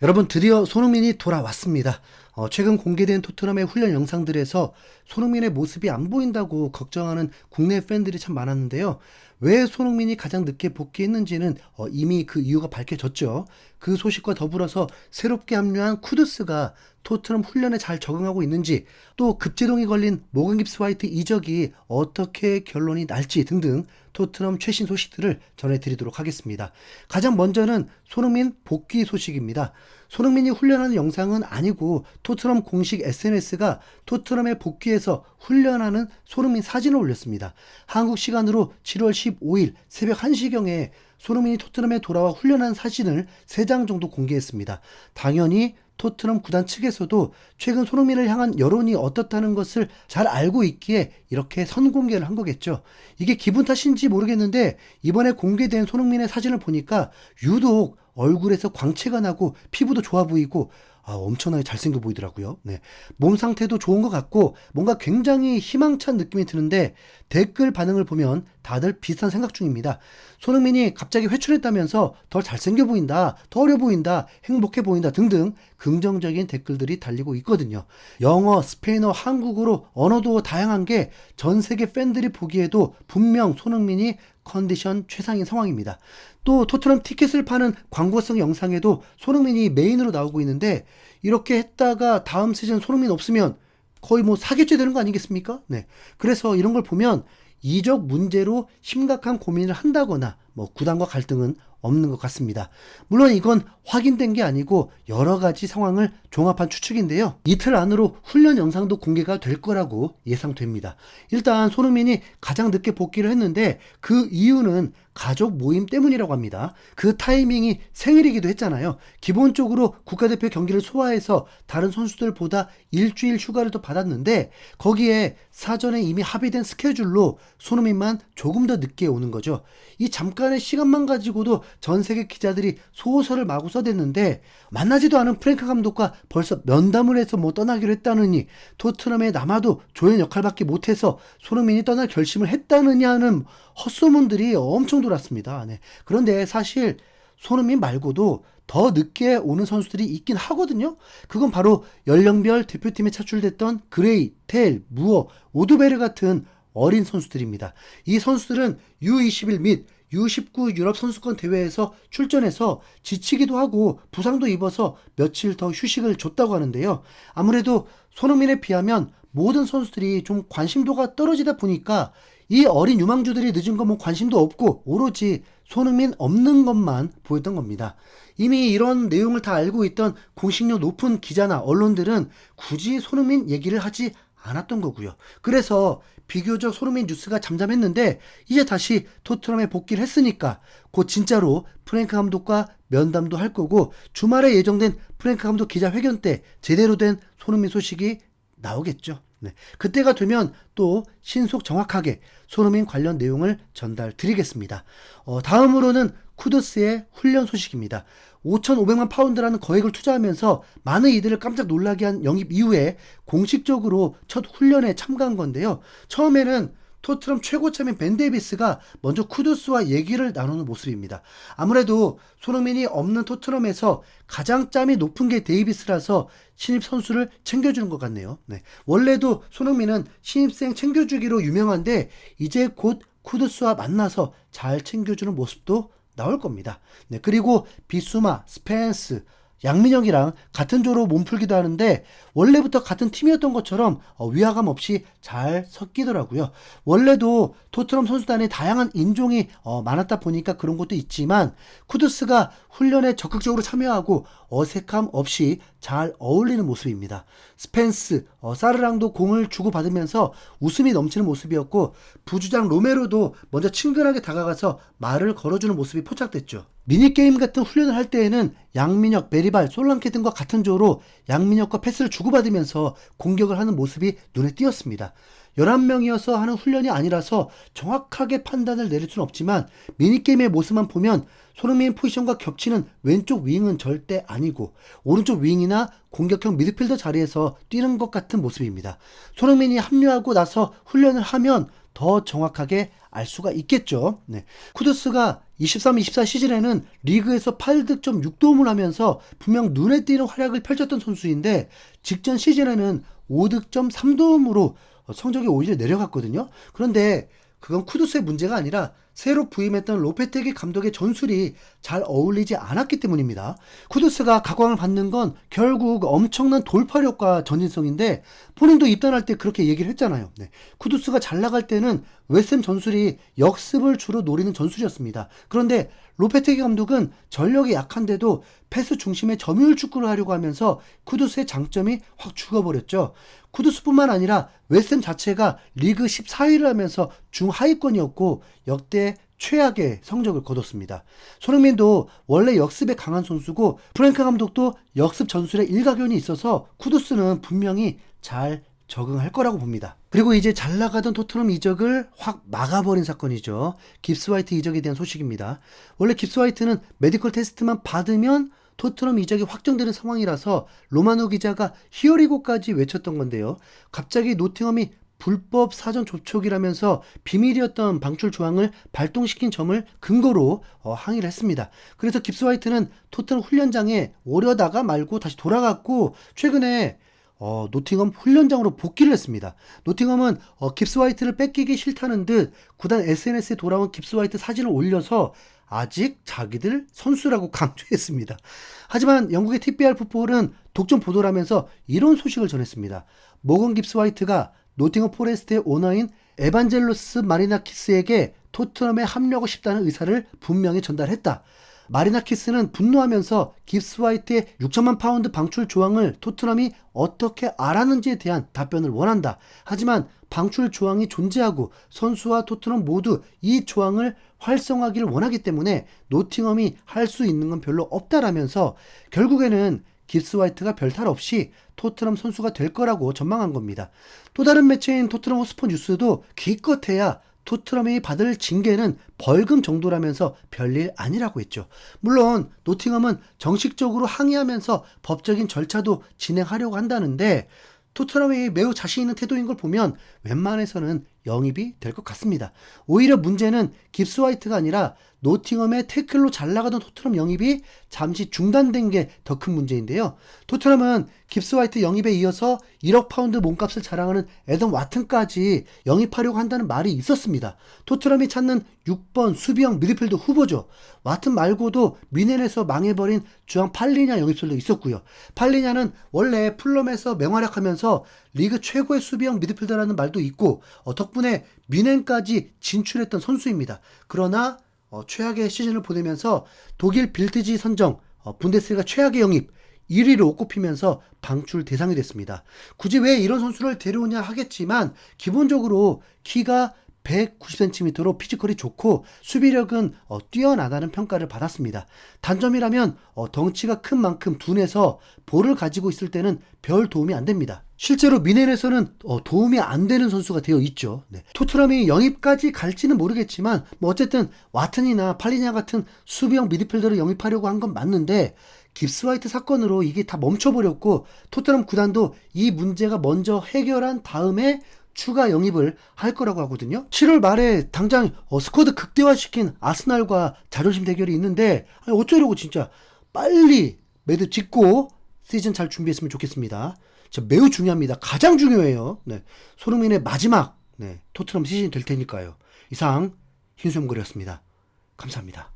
여러분, 드디어 손흥민이 돌아왔습니다. 최근 공개된 토트넘의 훈련 영상들에서 손흥민의 모습이 안 보인다고 걱정하는 국내 팬들이 참 많았는데요. 왜 손흥민이 가장 늦게 복귀했는지는 이미 그 이유가 밝혀졌죠. 그 소식과 더불어서 새롭게 합류한 쿠두스가 토트넘 훈련에 잘 적응하고 있는지, 또 급제동이 걸린 모건 깁스 화이트 이적이 어떻게 결론이 날지 등등 토트넘 최신 소식들을 전해드리도록 하겠습니다. 가장 먼저는 손흥민 복귀 소식입니다. 손흥민이 훈련하는 영상은 아니고 토트넘 공식 SNS가 토트넘에 복귀해서 훈련하는 손흥민 사진을 올렸습니다. 한국 시간으로 7월 15일 새벽 1시경에 손흥민이 토트넘에 돌아와 훈련한 사진을 3장 정도 공개했습니다. 당연히 토트넘 구단 측에서도 최근 손흥민을 향한 여론이 어떻다는 것을 잘 알고 있기에 이렇게 선공개를 한 거겠죠. 이게 기분 탓인지 모르겠는데 이번에 공개된 손흥민의 사진을 보니까 유독 얼굴에서 광채가 나고 피부도 좋아 보이고 엄청나게 잘생겨 보이더라고요. 네. 몸 상태도 좋은 것 같고 뭔가 굉장히 희망찬 느낌이 드는데 댓글 반응을 보면 다들 비슷한 생각 중입니다. 손흥민이 갑자기 회춘했다면서 더 잘생겨 보인다, 더 어려 보인다, 행복해 보인다 등등 긍정적인 댓글들이 달리고 있거든요. 영어, 스페인어, 한국어로 언어도 다양한 게 전 세계 팬들이 보기에도 분명 손흥민이 컨디션 최상인 상황입니다. 또 토트넘 티켓을 파는 광고성 영상에도 손흥민이 메인으로 나오고 있는데 이렇게 했다가 다음 시즌 손흥민 없으면 거의 뭐 사기죄 되는 거 아니겠습니까? 네. 그래서 이런 걸 보면 이적 문제로 심각한 고민을 한다거나 구단과 갈등은 없는 것 같습니다. 물론 이건 확인된 게 아니고 여러 가지 상황을 종합한 추측인데요. 이틀 안으로 훈련 영상도 공개가 될 거라고 예상됩니다. 일단 손흥민이 가장 늦게 복귀를 했는데 그 이유는 가족 모임 때문이라고 합니다. 그 타이밍이 생일이기도 했잖아요. 기본적으로 국가대표 경기를 소화해서 다른 선수들보다 일주일 휴가를 더 받았는데 거기에 사전에 이미 합의된 스케줄로 손흥민만 조금 더 늦게 오는 거죠. 이 잠깐의 시간만 가지고도 전 세계 기자들이 소설을 마구 써댔는데 만나지도 않은 프랭크 감독과 벌써 면담을 해서 떠나기로 했다느니 토트넘에 남아도 조연 역할밖에 못해서 손흥민이 떠날 결심을 했다느냐는 헛소문들이 엄청 돌았습니다. 네. 그런데 사실 손흥민 말고도 더 늦게 오는 선수들이 있긴 하거든요. 그건 바로 연령별 대표팀에 차출됐던 그레이, 텔, 무어, 오드베르 같은 어린 선수들입니다. 이 선수들은 U21 및 U19 유럽 선수권 대회에서 출전해서 지치기도 하고 부상도 입어서 며칠 더 휴식을 줬다고 하는데요. 아무래도 손흥민에 비하면 모든 선수들이 좀 관심도가 떨어지다 보니까 이 어린 유망주들이 늦은 건 관심도 없고 오로지 손흥민 없는 것만 보였던 겁니다. 이미 이런 내용을 다 알고 있던 공식력 높은 기자나 언론들은 굳이 손흥민 얘기를 하지 않았던 거고요. 그래서 비교적 손흥민 뉴스가 잠잠했는데 이제 다시 토트넘에 복귀를 했으니까 곧 진짜로 프랭크 감독과 면담도 할 거고 주말에 예정된 프랭크 감독 기자회견 때 제대로 된 손흥민 소식이 나오겠죠. 네. 그때가 되면 또 신속 정확하게 손흥민 관련 내용을 전달 드리겠습니다. 다음으로는 쿠두스의 훈련 소식입니다. 5,500만 파운드라는 거액을 투자하면서 많은 이들을 깜짝 놀라게 한 영입 이후에 공식적으로 첫 훈련에 참가한 건데요. 처음에는 토트넘 최고참인 벤 데이비스가 먼저 쿠두스와 얘기를 나누는 모습입니다. 아무래도 손흥민이 없는 토트넘에서 가장 짬이 높은 게 데이비스라서 신입 선수를 챙겨주는 것 같네요. 네. 원래도 손흥민은 신입생 챙겨주기로 유명한데 이제 곧 쿠두스와 만나서 잘 챙겨주는 모습도 나올 겁니다. 네. 그리고 비수마, 스펜스, 양민혁이랑 같은 조로 몸풀기도 하는데 원래부터 같은 팀이었던 것처럼 위화감 없이 잘 섞이더라고요. 원래도 토트넘 선수단에 다양한 인종이 많았다 보니까 그런 것도 있지만 쿠두스가 훈련에 적극적으로 참여하고 어색함 없이 잘 어울리는 모습입니다. 스펜스, 사르랑도 공을 주고받으면서 웃음이 넘치는 모습이었고 부주장 로메로도 먼저 친근하게 다가가서 말을 걸어주는 모습이 포착됐죠. 미니게임 같은 훈련을 할 때에는 양민혁, 베리발, 솔랑케 등과 같은 조로 양민혁과 패스를 주고받으면서 공격을 하는 모습이 눈에 띄었습니다. 11명이어서 하는 훈련이 아니라서 정확하게 판단을 내릴 수는 없지만 미니게임의 모습만 보면 손흥민 포지션과 겹치는 왼쪽 윙은 절대 아니고 오른쪽 윙이나 공격형 미드필더 자리에서 뛰는 것 같은 모습입니다. 손흥민이 합류하고 나서 훈련을 하면 더 정확하게 알 수가 있겠죠. 네. 쿠두스가 23-24 시즌에는 리그에서 8득점 6도움을 하면서 분명 눈에 띄는 활약을 펼쳤던 선수인데 직전 시즌에는 5득점 3도움으로 성적이 오히려 내려갔거든요. 그런데 그건 쿠두스의 문제가 아니라 새로 부임했던 로페테기 감독의 전술이 잘 어울리지 않았기 때문입니다. 쿠두스가 각광을 받는 건 결국 엄청난 돌파력과 전진성인데 본인도 입단할 때 그렇게 얘기를 했잖아요. 네. 쿠두스가 잘 나갈 때는 웨스햄 전술이 역습을 주로 노리는 전술이었습니다. 그런데 로페테기 감독은 전력이 약한데도 패스 중심의 점유율 축구를 하려고 하면서 쿠두스의 장점이 확 죽어버렸죠. 쿠두스뿐만 아니라 웨스햄 자체가 리그 14위를 하면서 중하위권이었고 역대 최악의 성적을 거뒀습니다. 손흥민도 원래 역습에 강한 선수고 프랭크 감독도 역습 전술에 일가견이 있어서 쿠두스는 분명히 잘 적응할 거라고 봅니다. 그리고 이제 잘 나가던 토트넘 이적을 확 막아버린 사건이죠. 깁스 화이트 이적에 대한 소식입니다. 원래 깁스 화이트는 메디컬 테스트만 받으면 토트넘 이적이 확정되는 상황이라서 로마노 기자가 히어리고까지 외쳤던 건데요. 갑자기 노팅엄이 불법 사전 접촉이라면서 비밀이었던 방출 조항을 발동시킨 점을 근거로 항의를 했습니다. 그래서 깁스 화이트는 토트넘 훈련장에 오려다가 말고 다시 돌아갔고 최근에 노팅엄 훈련장으로 복귀를 했습니다. 노팅엄은 깁스 화이트를 뺏기기 싫다는 듯 구단 SNS에 돌아온 깁스 화이트 사진을 올려서 아직 자기들 선수라고 강조했습니다. 하지만 영국의 TPR 풋볼은 독점 보도를 하면서 이런 소식을 전했습니다. 모건 깁스 화이트가 노팅엄 포레스트의 오너인 에반젤로스 마리나키스에게 토트넘에 합류하고 싶다는 의사를 분명히 전달했다. 마리나키스는 분노하면서 깁스 화이트의 6천만 파운드 방출 조항을 토트넘이 어떻게 알았는지에 대한 답변을 원한다. 하지만 방출 조항이 존재하고 선수와 토트넘 모두 이 조항을 활성화하기를 원하기 때문에 노팅엄이 할 수 있는 건 별로 없다라면서 결국에는 깁스 화이트가 별탈 없이 토트넘 선수가 될 거라고 전망한 겁니다. 또 다른 매체인 토트넘 호스퍼 뉴스도 기껏해야 토트넘이 받을 징계는 벌금 정도라면서 별일 아니라고 했죠. 물론 노팅엄은 정식적으로 항의하면서 법적인 절차도 진행하려고 한다는데 토트넘이 매우 자신 있는 태도인 걸 보면 웬만해서는 영입이 될 것 같습니다. 오히려 문제는 깁스 화이트가 아니라 노팅엄의 태클로 잘 나가던 토트넘 영입이 잠시 중단된 게 더 큰 문제인데요. 토트넘은 깁스 화이트 영입에 이어서 1억 파운드 몸값을 자랑하는 에던 와튼까지 영입하려고 한다는 말이 있었습니다. 토트넘이 찾는 6번 수비형 미드필더 후보죠. 와튼 말고도 미넨에서 망해버린 주앙 팔리냐 영입설도 있었고요. 팔리냐는 원래 풀럼에서 맹활약하면서 리그 최고의 수비형 미드필더라는 말도 있고 덕분에 미넨까지 진출했던 선수입니다. 그러나 최악의 시즌을 보내면서 독일 빌드지 선정 분데스리가 최악의 영입 1위로 꼽히면서 방출 대상이 됐습니다. 굳이 왜 이런 선수를 데려오냐 하겠지만 기본적으로 키가 190cm로 피지컬이 좋고 수비력은 뛰어나다는 평가를 받았습니다. 단점이라면 덩치가 큰 만큼 둔해서 볼을 가지고 있을 때는 별 도움이 안 됩니다. 실제로 미넨에서는 도움이 안 되는 선수가 되어 있죠. 네. 토트넘이 영입까지 갈지는 모르겠지만 어쨌든 와튼이나 팔리냐 같은 수비형 미드필더를 영입하려고 한 건 맞는데 깁스 화이트 사건으로 이게 다 멈춰버렸고 토트넘 구단도 이 문제가 먼저 해결한 다음에 추가 영입을 할 거라고 하거든요. 7월 말에 당장 스쿼드 극대화시킨 아스날과 자존심 대결이 있는데 어쩌려고 진짜 빨리 매듭 짓고 시즌 잘 준비했으면 좋겠습니다. 진짜 매우 중요합니다. 가장 중요해요. 네. 손흥민의 마지막 토트넘 시즌이 될 테니까요. 이상 흰수염고리였습니다. 감사합니다.